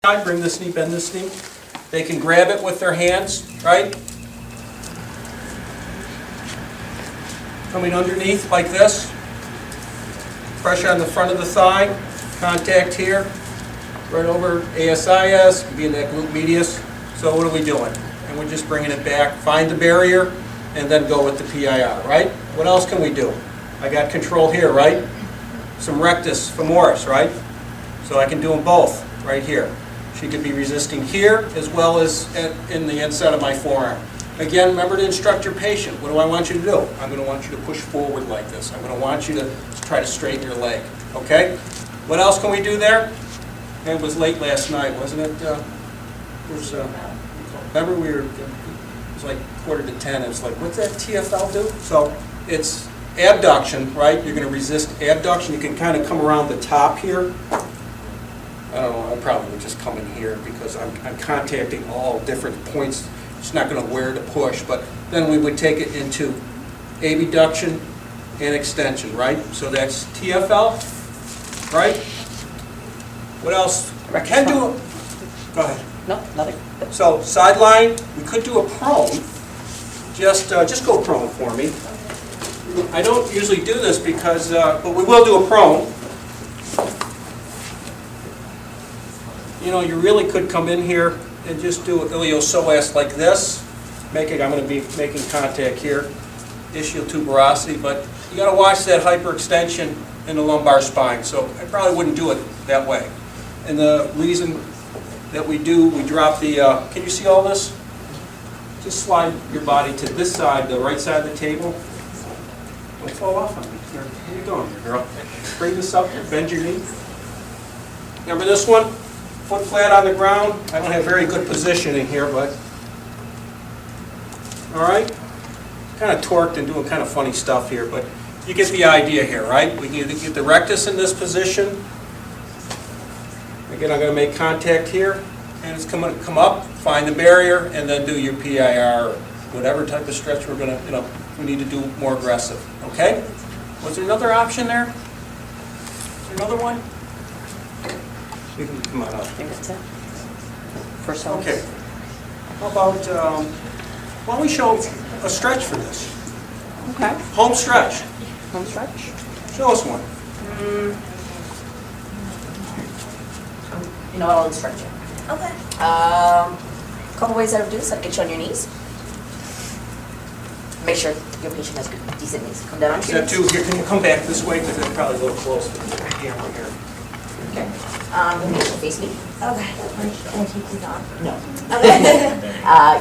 side, bring this knee, bend this knee. They can grab it with their hands, right? Coming underneath like this. Pressure on the front of the thigh, contact here, right over ASIS, could be in that glute medius. So what are we doing? And we're just bringing it back, find the barrier, and then go with the PIR, right? What else can we do? I got control here, right? Some rectus femoris, right? So I can do them both right here. She could be resisting here as well as in the inside of my forearm. Again, remember to instruct your patient. What do I want you to do? I'm going to want you to push forward like this. I'm going to want you to try to straighten your leg. Okay? What else can we do there? It was late last night, wasn't it? Remember we were, it was like 9:45. It was like, what's that TFL do? So it's abduction, right? You're going to resist abduction. You can kind of come around the top here. I don't know, I probably would just come in here because I'm contacting all different points. It's not going to wear to push, but then we would take it into abduction and extension, right? So that's TFL, right? What else? I can do it. Go ahead. No, nothing. So sideline, we could do a prone. Just go prone for me. I don't usually do this because, but we will do a prone. You know, you really could come in here and just do an iliopsoas like this. I'm going to be making contact here, ischial tuberosity, but you got to watch that hyperextension in the lumbar spine. So I probably wouldn't do it that way. And the reason that we drop the, can you see all this? Just slide your body to this side, the right side of the table. Don't fall off on me. Where are you going, girl? Bring this up, bend your knee. Remember this one? Foot flat on the ground. I don't have very good positioning here, but all right. Kind of torqued and doing kind of funny stuff here, but you get the idea here, right? We can get the rectus in this position. Again, I'm going to make contact here, and it's going to come up, find the barrier, and then do your PIR, or whatever type of stretch we're going to, we need to do more aggressive. Okay? Was there another option there? Is there another one? You can come on up. I think that's it. First one. Okay. How about, why don't we show a stretch for this? Okay. Home stretch. Home stretch. Show us one. You know what, I'll instruct you. Okay. Couple ways I would do this. I'd get you on your knees. Make sure your patient has good, decent knees. Come down on your Step knees. 2, here, can you come back this way because it's probably a little close to the camera here. Okay. Face me. Okay. Can I take these off? No. Okay.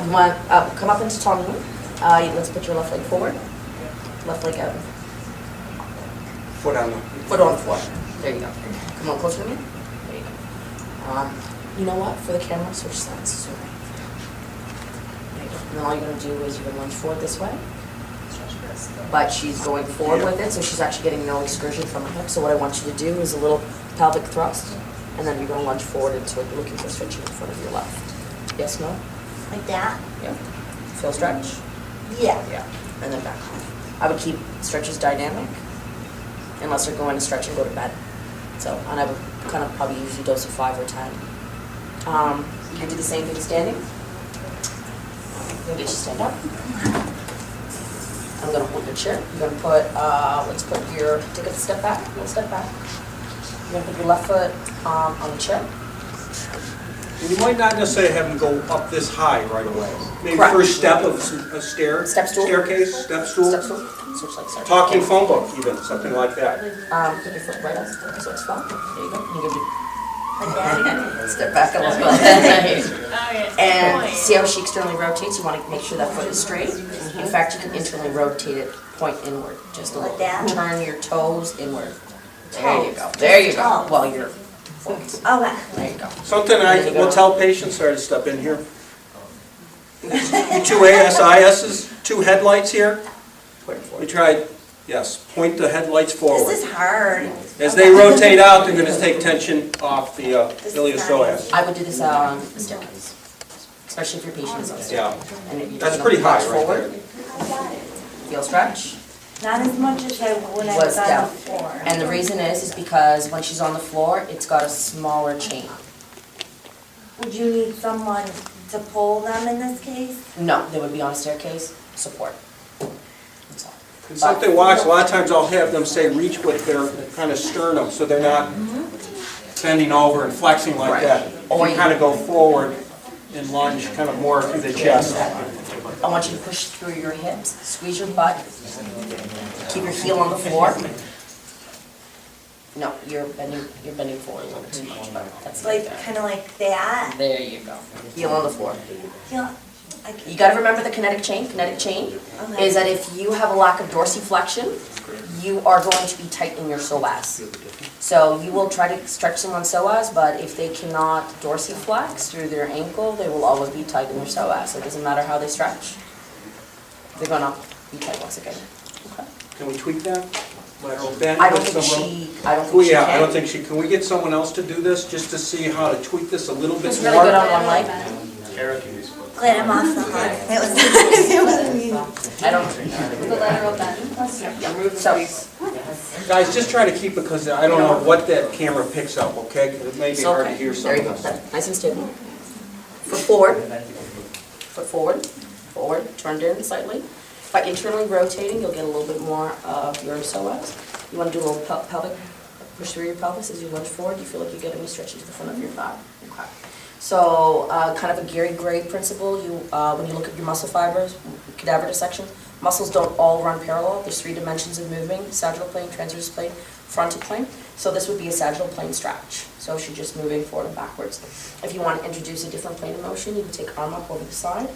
You want come up into tall knee. Let's put your left leg forward. Left leg out. Foot on the... Foot on the floor. There you go. Come on closer to me. There you go. You know what? For the camera, switch sides. So right. There you go. And then all you're going to do is you're going to lunge forward this way. But she's going forward with it, so she's actually getting no excursion from her hip. So what I want you to do is a little pelvic thrust, and then you're going to lunge forward into it, looking for stretching in front of your left. Yes, no? Like that? Yeah. Feel stretch? Yeah. Yeah. And then back home. I would keep stretches dynamic, unless they're going to stretch and go to bed. So, and I would kind of probably usually dose of 5 or 10. You can do the same thing standing. I'm going to get you stand up. I'm going to hold your chair. You're going to put, let's put your, take a step back, one step back. You're going to put your left foot on the chair. You might not necessarily have them go up this high right away. Maybe Correct. first step of a staircase, step stool. Step stool. Switch like sorry. Talking phone book, even, something like that. Put your foot right up, so it's flat. There you go. You can do Like that? step back a little bit. Okay. And see how she externally rotates? You want to make sure that foot is straight. In fact, you can internally rotate it, point inward, just a little. Like that? Turn your toes inward. There you go. There you go. Toes. Well, your foot. Okay. There you go. Something I will tell patients, sorry to step in here. 2 ASISs, 2 headlights here. Point forward. We tried, yes, point the headlights forward. This is hard. As they rotate out, they're going to take tension off the iliopsoas. I would do this on the staircase, especially if your patient is upstairs. Yeah, And if you're that's just pretty gonna high lunge right forward, there. feel stretch. Not as much as I would when I Was was on down. the floor. And the reason is because when she's on the floor, it's got a smaller chain. would you need someone to pull them in this case? No, they would be on a staircase, support. That's all. And something watch, a lot of times I'll have them say reach with their kind of sternum, so they're not bending over and flexing like Right. that. Or You you- kind of go forward and lunge kind of more through the chest. I want you to push through your hips, squeeze your butt, keep your heel on the floor. No, you're bending forward a little bit too much, but that's It's like, that. kind of like that. There you go. Heel on the floor. Yeah. You gotta remember the kinetic chain. Kinetic chain is that if you have a lack of dorsiflexion, you are going to be tight in your psoas. So you will try to stretch someone's psoas, but if they cannot dorsiflex through their ankle, they will always be tight in their psoas. It doesn't matter how they stretch. They're gonna be tight once again. Okay. Can we tweak that? Lateral bend? I don't with think some she, I don't rope? think she Yeah, I can. don't think she, can we get someone else to do this, just to see how to tweak this a little bit It's more? really good on one leg. Glad I'm off the hook. It was, it wasn't me. I don't. The lateral bend. So, Guys, just try to keep it, because I don't know what that camera picks up, okay? 'Cause it may be it's hard to okay. hear There you go. something. Nice and stable. Foot forward. Foot forward. Forward. Turned in slightly. By internally rotating, you'll get a little bit more of your psoas. You want to do a little pelvic push through your pelvis as you lunge forward. You feel like you get any stretch into the front of your thigh. Okay. So, kind of a Gary Gray principle. You, when you look at your muscle fibers, cadaver dissection, muscles don't all run parallel. There's 3 dimensions of moving: sagittal plane, transverse plane, frontal plane. So this would be a sagittal plane stretch. So she's just moving forward and backwards. If you want to introduce a different plane of motion, you can take arm up over the side,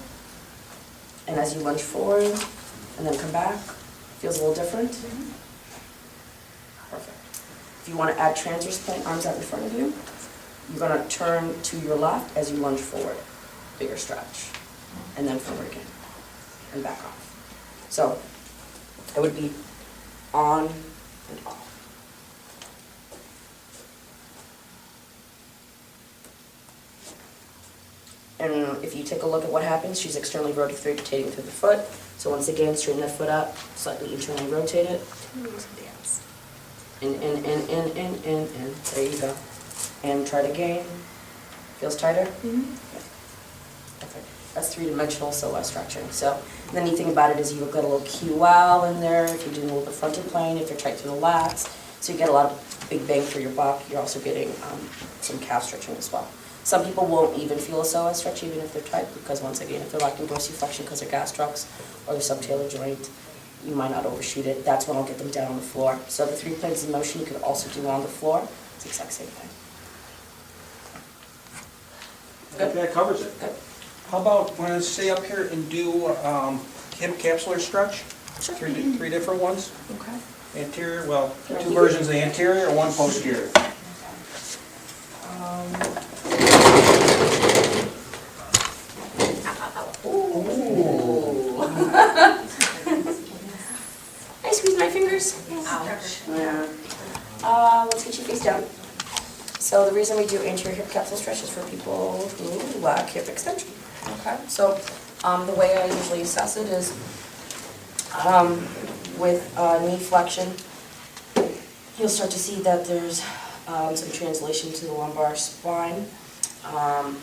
and as you lunge forward and then come back, feels a little different. Perfect. If you want to add transverse plane, arms out in front of you, you're going to turn to your left as you lunge forward. Bigger stretch. And then forward again. And back off. So, it would be on and off. And if you take a look at what happens, she's externally rotating through the foot. So once again, straighten that foot up, slightly internally rotate it. In. There you go. And try it again. Feels tighter? Perfect. That's 3-dimensional psoas stretching. So the neat thing about it is you've got a little QL in there if you're doing a little bit frontal plane, if you're tight through the lats. So you get a lot of big bang for your buck. You're also getting some calf stretching as well. Some people won't even feel a psoas stretch even if they're tight, because once again, if they're lacking dorsiflexion because of gastrocs or their subtalar joint, you might not overshoot it. That's when I'll get them down on the floor. So the 3 planes of motion you could also do on the floor. It's the exact same thing. Good. That covers it. Good. How about, want to stay up here and do hip capsular stretch? Sure. 3 different ones? Okay. Anterior, well, 2 versions of the anterior and 1 posterior. Ooh. I squeeze my fingers. Ouch. Yeah. Let's get you face down. So the reason we do anterior hip capsule stretch is for people who lack hip extension. Okay. So the way I usually assess it is with knee flexion, you'll start to see that there's some translation to the lumbar spine.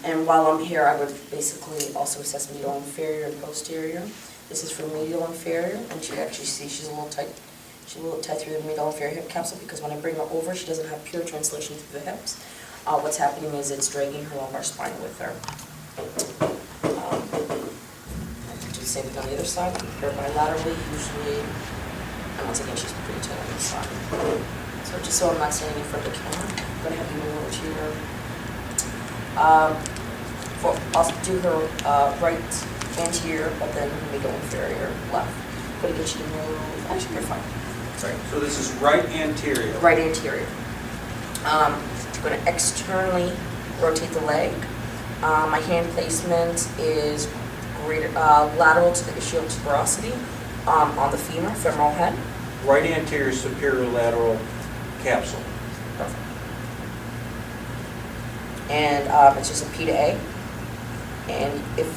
And while I'm here, I would basically also assess medial inferior and posterior. This is for medial inferior, and you actually see she's a little tight. She's a little tight through the medial inferior hip capsule because when I bring her over, she doesn't have pure translation through the hips. What's happening is it's dragging her lumbar spine with her. Do the same thing on the other side. Her bilaterally, usually, and once again, she's pretty tight on the side. So just so I'm not standing in front of the camera, I'm going to have you move over to your. I'll do her right anterior, but then middle inferior left. Going to get you to move. Actually, you're fine. Sorry. So this is right anterior. Right anterior. I'm going to externally rotate the leg. My hand placement is greater, lateral to the ischial tuberosity on the femur, femoral head. Right anterior superior lateral capsule. Perfect. And it's just a P to A. And if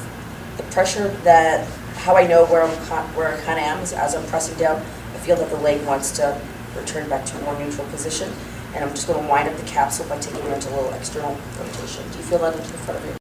the pressure that, how I know where I kind of am is as I'm pressing down, I feel that the leg wants to return back to a more neutral position. And I'm just going to wind up the capsule by taking it into a little external rotation. Do you feel that into the front of your